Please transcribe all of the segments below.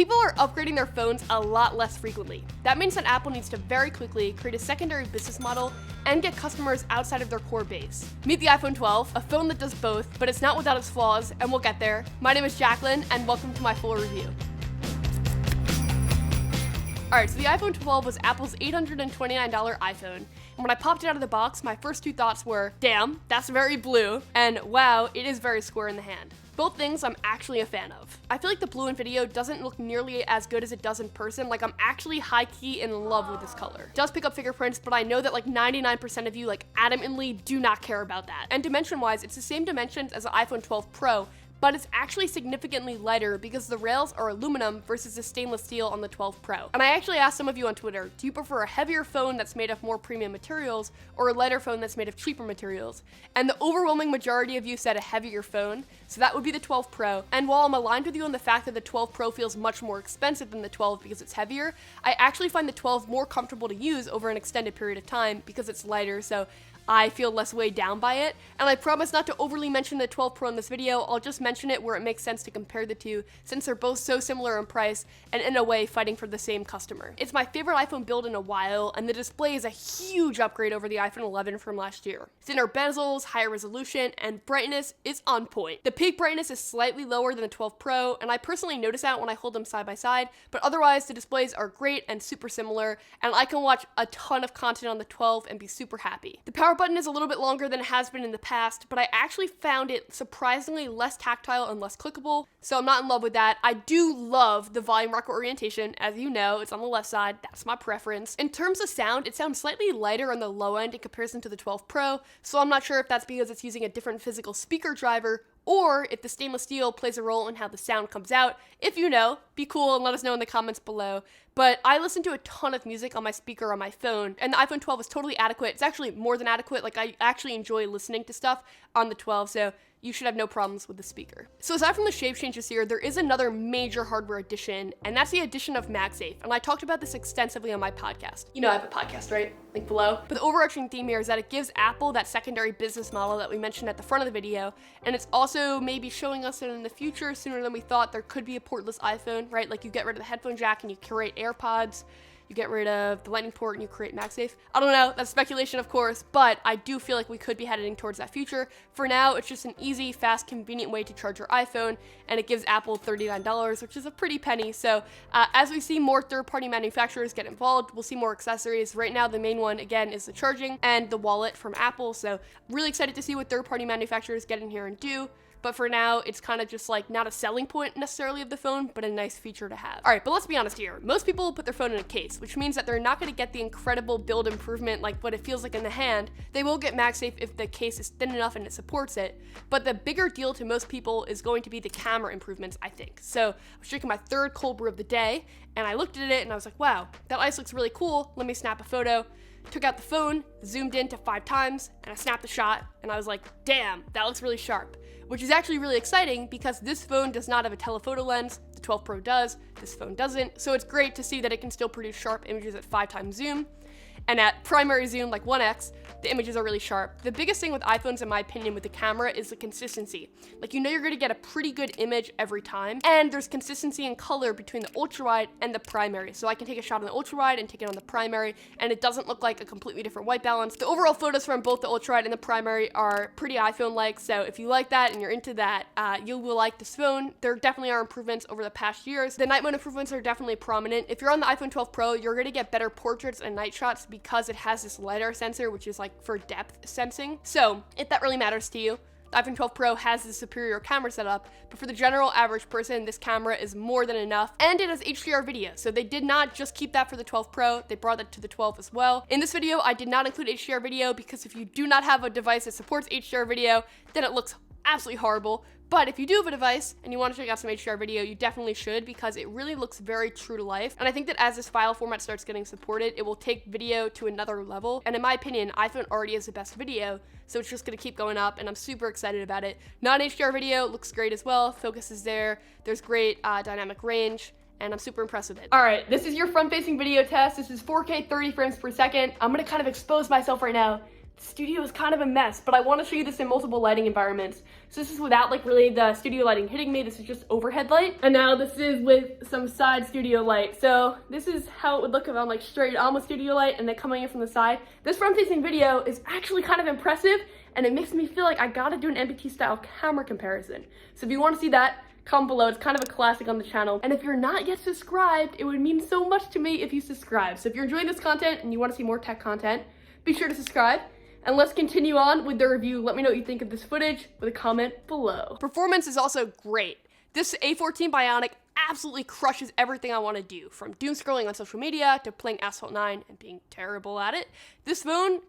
People are upgrading their phones a lot less frequently. That means that Apple needs to very quickly create a secondary business model and get customers outside of their core base. Meet the iPhone 12, a phone that does both, but it's not without its flaws, and we'll get there. My name is Jacklyn, and welcome to my full review. Alright, so the iPhone 12 was Apple's $829 iPhone, and when I popped it out of the box, my first two thoughts were, damn, that's very blue, and wow, it is very square in the hand. Both things I'm actually a fan of. I feel like the blue in video doesn't look nearly as good as it does in person. Like, I'm actually high-key in love with this color. It does pick up fingerprints, but I know that like 99% of you like adamantly do not care about that. And dimension-wise, it's the same dimensions as the iPhone 12 Pro, but it's actually significantly lighter because the rails are aluminum versus the stainless steel on the 12 Pro. And I actually asked some of you on Twitter, do you prefer a heavier phone that's made of more premium materials or a lighter phone that's made of cheaper materials? And the overwhelming majority of you said a heavier phone, so that would be the 12 Pro. And while I'm aligned with you on the fact that the 12 Pro feels much more expensive than the 12 because it's heavier, I actually find the 12 more comfortable to use over an extended period of time because it's lighter, so I feel less weighed down by it. And I promise not to overly mention the 12 Pro in this video. I'll just mention it where it makes sense to compare the two, since they're both so similar in price and in a way fighting for the same customer. It's my favorite iPhone build in a while, and the display is a huge upgrade over the iPhone 11 from last year. Thinner bezels, higher resolution, and brightness is on point. The peak brightness is slightly lower than the 12 Pro, and I personally notice that when I hold them side by side, but otherwise the displays are great and super similar, and I can watch a ton of content on the 12 and be super happy. The power button is a little bit longer than it has been in the past, but I actually found it surprisingly less tactile and less clickable, so I'm not in love with that. I do love the volume rocker orientation. As you know, it's on the left side. That's my preference. In terms of sound, it sounds slightly lighter on the low end in comparison to the 12 Pro, so I'm not sure if that's because it's using a different physical speaker driver or if the stainless steel plays a role in how the sound comes out. If you know, be cool and let us know in the comments below. But I listen to a ton of music on my speaker on my phone, and the iPhone 12 is totally adequate. It's actually more than adequate. Like, I actually enjoy listening to stuff on the 12, so you should have no problems with the speaker. So aside from the shape changes here, there is another major hardware addition, and that's the addition of MagSafe. And I talked about this extensively on my podcast. You know I have a podcast, right? Link below. But the overarching theme here is that it gives Apple that secondary business model that we mentioned at the front of the video, and it's also maybe showing us that in the future, sooner than we thought, there could be a portless iPhone, right? Like, you get rid of the headphone jack and you create AirPods. You get rid of the lightning port and you create MagSafe. I don't know, that's speculation of course, but I do feel like we could be heading towards that future. For now, it's just an easy, fast, convenient way to charge your iPhone, and it gives Apple $39, which is a pretty penny. So as we see more third-party manufacturers get involved, we'll see more accessories. Right now, the main one, again, is the charging and the wallet from Apple. So really excited to see what third-party manufacturers get in here and do. But for now, it's kind of just like not a selling point necessarily of the phone, but a nice feature to have. All right, but let's be honest here. Most people put their phone in a case, which means that they're not going to get the incredible build improvement like what it feels like in the hand. They will get MagSafe if the case is thin enough and it supports it. But the bigger deal to most people is going to be the camera improvements, I think. So I was drinking my third cold brew of the day, and I looked at it and I was like, wow, that ice looks really cool. Let me snap a photo. Took out the phone, zoomed in to 5 times, and I snapped the shot, and I was like, damn, that looks really sharp. Which is actually really exciting because this phone does not have a telephoto lens. The 12 Pro does, this phone doesn't. So it's great to see that it can still produce sharp images at 5 times zoom. And at primary zoom, like 1x, the images are really sharp. The biggest thing with iPhones, in my opinion, with the camera is the consistency. Like, you know you're gonna get a pretty good image every time, and there's consistency in color between the ultra-wide and the primary. So I can take a shot on the ultra-wide and take it on the primary, and it doesn't look like a completely different white balance. The overall photos from both the ultra-wide and the primary are pretty iPhone-like, so if you like that and you're into that, you will like this phone. There definitely are improvements over the past years. The night mode improvements are definitely prominent. If you're on the iPhone 12 Pro, you're gonna get better portraits and night shots because it has this LiDAR sensor, which is like for depth sensing. So if that really matters to you, the iPhone 12 Pro has the superior camera setup, but for the general average person, this camera is more than enough, and it has HDR video. So they did not just keep that for the 12 Pro, they brought that to the 12 as well. In this video, I did not include HDR video because if you do not have a device that supports HDR video, then it looks absolutely horrible. But if you do have a device and you want to check out some HDR video, you definitely should because it really looks very true to life. And I think that as this file format starts getting supported, it will take video to another level. And in my opinion, iPhone already has the best video, so it's just going to keep going up, and I'm super excited about it. Non-HDR video looks great as well. Focus is there. There's great dynamic range, and I'm super impressed with it. All right, this is your front-facing video test. This is 4K 30 frames per second. I'm going to kind of expose myself right now. studio is kind of a mess, but I want to show you this in multiple lighting environments. So this is without like really the studio lighting hitting me. This is just overhead light. And now this is with some side studio light. So this is how it would look if I'm like straight on with studio light and then coming in from the side. This front facing video is actually kind of impressive, and it makes me feel like I gotta do an MPT style camera comparison. So if you want to see that, comment below. It's kind of a classic on the channel. And if you're not yet subscribed, it would mean so much to me if you subscribe. So if you're enjoying this content and you want to see more tech content, be sure to subscribe. And let's continue on with the review. Let me know what you think of this footage with a comment below. Performance is also great. This A14 Bionic absolutely crushes everything I want to do, from doom scrolling on social media to playing Asphalt 9 and being terrible at it. This phone,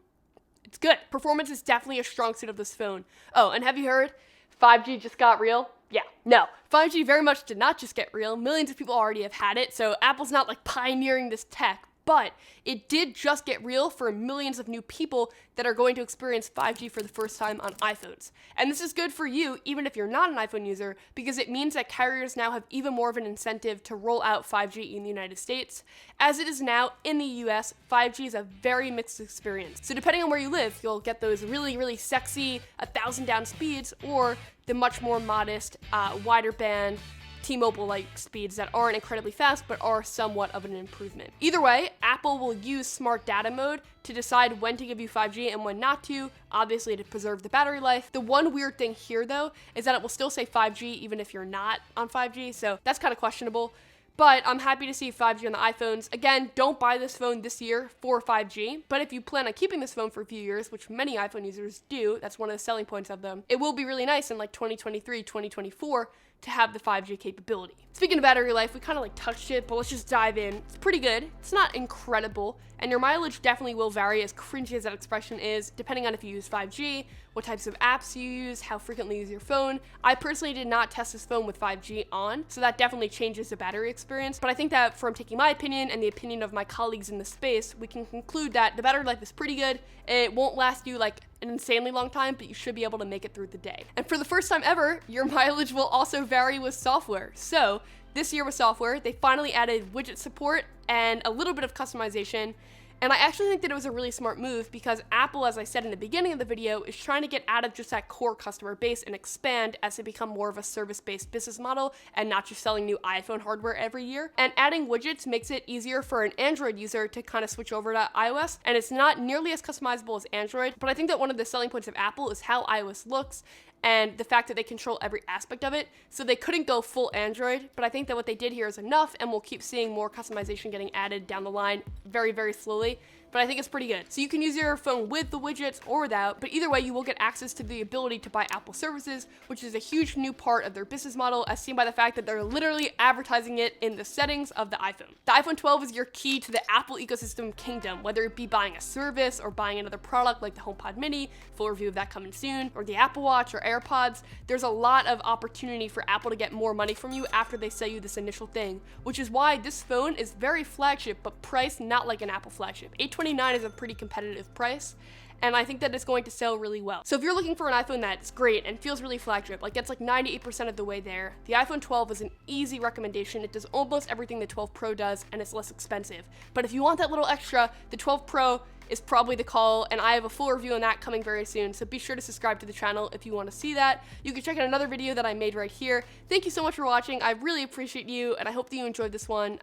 it's good. Performance is definitely a strong suit of this phone. Oh, and have you heard? 5G just got real? Yeah, no. 5G very much did not just get real. Millions of people already have had it, so Apple's not like pioneering this tech. But it did just get real for millions of new people that are going to experience 5G for the first time on iPhones. And this is good for you, even if you're not an iPhone user, because it means that carriers now have even more of an incentive to roll out 5G in the United States. As it is now in the US, 5G is a very mixed experience. So depending on where you live, you'll get those really, really sexy 1,000 down speeds, or the much more modest, wider band, T-Mobile-like speeds that aren't incredibly fast but are somewhat of an improvement. Either way, Apple will use smart data mode to decide when to give you 5G and when not to, obviously to preserve the battery life. The one weird thing here though is that it will still say 5G even if you're not on 5G, so that's kind of questionable. But I'm happy to see 5G on the iPhones. Again, don't buy this phone this year for 5G, but if you plan on keeping this phone for a few years, which many iPhone users do, that's one of the selling points of them, it will be really nice in like 2023, 2024 to have the 5G capability. Speaking of battery life, we kind of like touched it, but let's just dive in. It's pretty good. It's not incredible, and your mileage definitely will vary, as cringy as that expression is, depending on if you use 5G, what types of apps you use, how frequently you use your phone. I personally did not test this phone with 5G on, so that definitely changes the battery experience, but I think that from taking my opinion and the opinion of my colleagues in the space, we can conclude that the battery life is pretty good. It won't last you like an insanely long time, but you should be able to make it through the day. And for the first time ever, your mileage will also vary with software. So this year with software, they finally added widget support and a little bit of customization. And I actually think that it was a really smart move because Apple, as I said in the beginning of the video, is trying to get out of just that core customer base and expand as they become more of a service-based business model and not just selling new iPhone hardware every year. And adding widgets makes it easier for an Android user to kind of switch over to iOS, and it's not nearly as customizable as Android, but I think that one of the selling points of Apple is how iOS looks and the fact that they control every aspect of it. So they couldn't go full Android, but I think that what they did here is enough, and we'll keep seeing more customization getting added down the line very, very slowly. But I think it's pretty good. So you can use your phone with the widgets or without, but either way, you will get access to the ability to buy Apple services, which is a huge new part of their business model, as seen by the fact that they're literally advertising it in the settings of the iPhone. The iPhone 12 is your key to the Apple ecosystem kingdom, whether it be buying a service or buying another product like the HomePod Mini, full review of that coming soon, or the Apple Watch or AirPods. There's a lot of opportunity for Apple to get more money from you after they sell you this initial thing, which is why this phone is very flagship, but priced not like an Apple flagship. $829 is a pretty competitive price, and I think that it's going to sell really well. So if you're looking for an iPhone that's great and feels really flagship, like that's like 98% of the way there, the iPhone 12 is an easy recommendation. It does almost everything the 12 Pro does, and it's less expensive. But if you want that little extra, the 12 Pro is probably the call, and I have a full review on that coming very soon, so be sure to subscribe to the channel if you want to see that. You can check out another video that I made right here. Thank you so much for watching. I really appreciate you, and I hope that you enjoyed this one.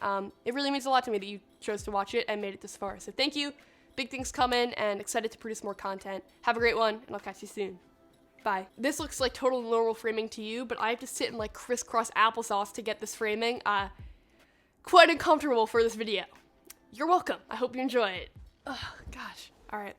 It really means a lot to me that you chose to watch it and made it this far, so thank you. Big things coming, and excited to produce more content. Have a great one, and I'll catch you soon. Bye. This looks like total normal framing to you, but I have to sit in like crisscross applesauce to get this framing. Quite uncomfortable for this video. You're welcome. I hope you enjoy it. Oh, gosh. All right.